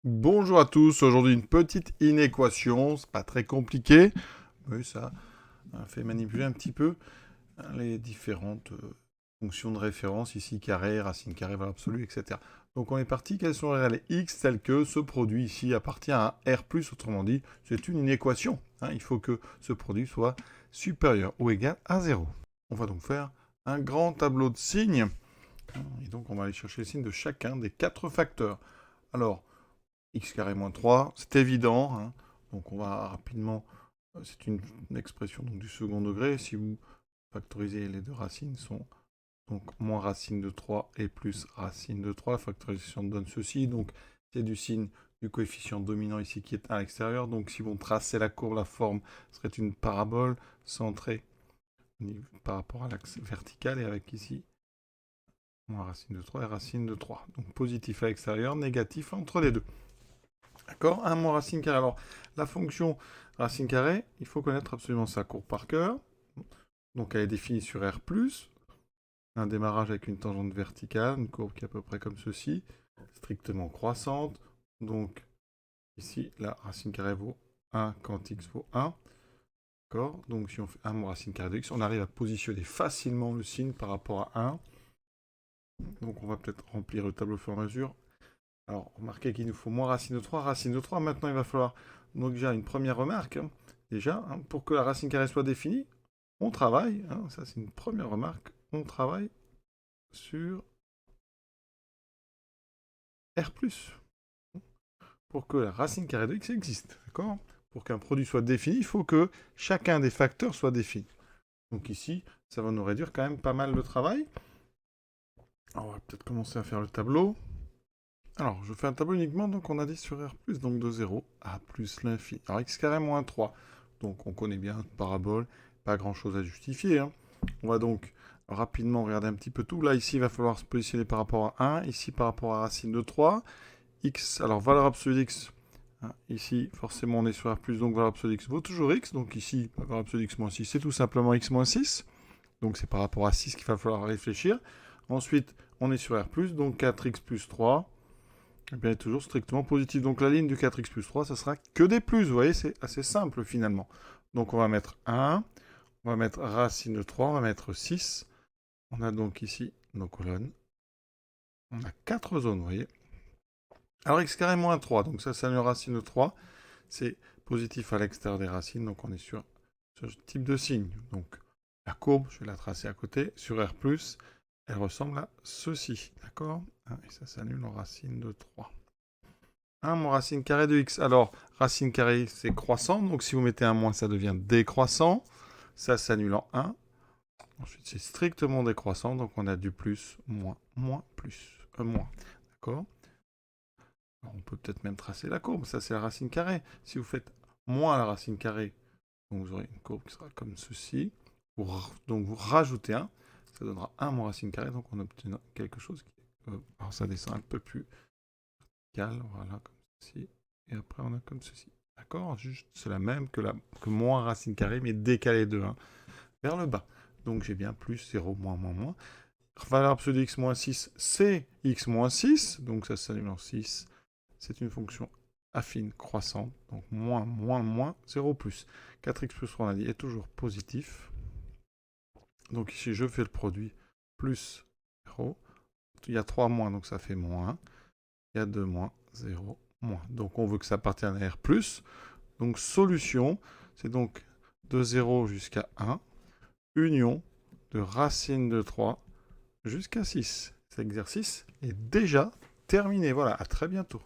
Bonjour à tous, aujourd'hui une petite inéquation, c'est pas très compliqué, mais ça fait manipuler un petit peu les différentes fonctions de référence, ici carré, racine carrée, valeur absolue, etc. Donc on est parti, quelles sont les réels x telles que ce produit ici appartient à R+, autrement dit, c'est une inéquation. Il faut que ce produit soit supérieur ou égal à 0. On va donc faire un grand tableau de signes, et donc on va aller chercher les signes de chacun des 4 facteurs. Alors, x carré moins 3, c'est évident. Donc on va rapidement, c'est une expression donc, du second degré. Si vous factorisez, les deux racines sont donc moins racine de 3 et plus racine de 3. La factorisation donne ceci. Donc c'est du signe du coefficient dominant ici qui est à l'extérieur. Donc si vous tracez la courbe, la forme serait une parabole centrée par rapport à l'axe vertical et avec ici moins racine de 3 et racine de 3. Donc positif à l'extérieur, négatif entre les deux. D'accord? Un moins racine carrée. Alors, la fonction racine carrée, il faut connaître absolument sa courbe par cœur. Donc, elle est définie sur R+. Un démarrage avec une tangente verticale, une courbe qui est à peu près comme ceci, strictement croissante. Donc, ici, la racine carrée vaut 1 quand x vaut 1. D'accord? Donc, si on fait 1 moins racine carrée de x, on arrive à positionner facilement le signe par rapport à 1. Donc, on va peut-être remplir le tableau au fur et à mesure. Alors, remarquez qu'il nous faut moins racine de 3. Racine de 3, maintenant, il va falloir donc déjà une première remarque. Déjà, pour que la racine carrée soit définie, on travaille, ça c'est une première remarque, on travaille sur R+. Pour que la racine carrée de x existe, d'accord? Pour qu'un produit soit défini, il faut que chacun des facteurs soit défini. Donc ici, ça va nous réduire quand même pas mal le travail. Alors, on va peut-être commencer à faire le tableau. Alors, je fais un tableau uniquement, donc on a dit sur R+, donc de 0 à plus l'infini. Alors, x carré moins 3, donc on connaît bien parabole, pas grand-chose à justifier. On va donc rapidement regarder un petit peu tout. Là, ici, il va falloir se positionner par rapport à 1, ici par rapport à racine de 3. X, alors valeur absolue d'x, ici, forcément, on est sur R+, donc valeur absolue d'x vaut toujours x. Donc ici, valeur absolue d'x moins 6, c'est tout simplement x moins 6. Donc c'est par rapport à 6 qu'il va falloir réfléchir. Ensuite, on est sur R+, donc 4x plus 3. Eh bien, toujours strictement positif. Donc la ligne du 4x plus 3, ça sera que des plus. Vous voyez, c'est assez simple finalement. Donc on va mettre 1, on va mettre racine de 3, on va mettre 6. On a donc ici nos colonnes. On a 4 zones, vous voyez. Alors x carré moins 3, donc ça c'est une racine de 3. C'est positif à l'extérieur des racines, donc on est sur ce type de signe. Donc la courbe, je vais la tracer à côté. Sur R+, elle ressemble à ceci, d'accord? Et ça s'annule en racine de 3. 1 moins racine carrée de x. Alors, racine carrée, c'est croissant. Donc, si vous mettez un moins, ça devient décroissant. Ça s'annule en 1. Ensuite, c'est strictement décroissant. Donc, on a du plus, moins, moins, plus. Moins. D'accord? On peut peut-être même tracer la courbe. Ça, c'est la racine carrée. Si vous faites moins la racine carrée, donc vous aurez une courbe qui sera comme ceci. Donc, vous rajoutez 1. Ça donnera 1 moins racine carrée. Donc, on obtient quelque chose qui... alors, ça descend un peu plus vertical. Voilà, comme ceci. Et après, on a comme ceci. D'accord? Juste, c'est la même que moins racine carrée, mais décalée de 1 vers le bas. Donc, j'ai bien plus 0, moins, moins, moins. Valeur absolue de x moins 6, c'est x moins 6. Donc, ça s'annule en 6. C'est une fonction affine croissante. Donc, moins, moins, moins, 0 plus. 4x plus 3, on a dit, est toujours positif. Donc, ici, je fais le produit plus 0. Il y a 3 moins, donc ça fait moins 1. Il y a 2 moins, 0, moins. Donc on veut que ça appartienne à R+. Donc solution, c'est donc de 0 jusqu'à 1, union de racine de 3 jusqu'à 6. Cet exercice est déjà terminé. Voilà, à très bientôt.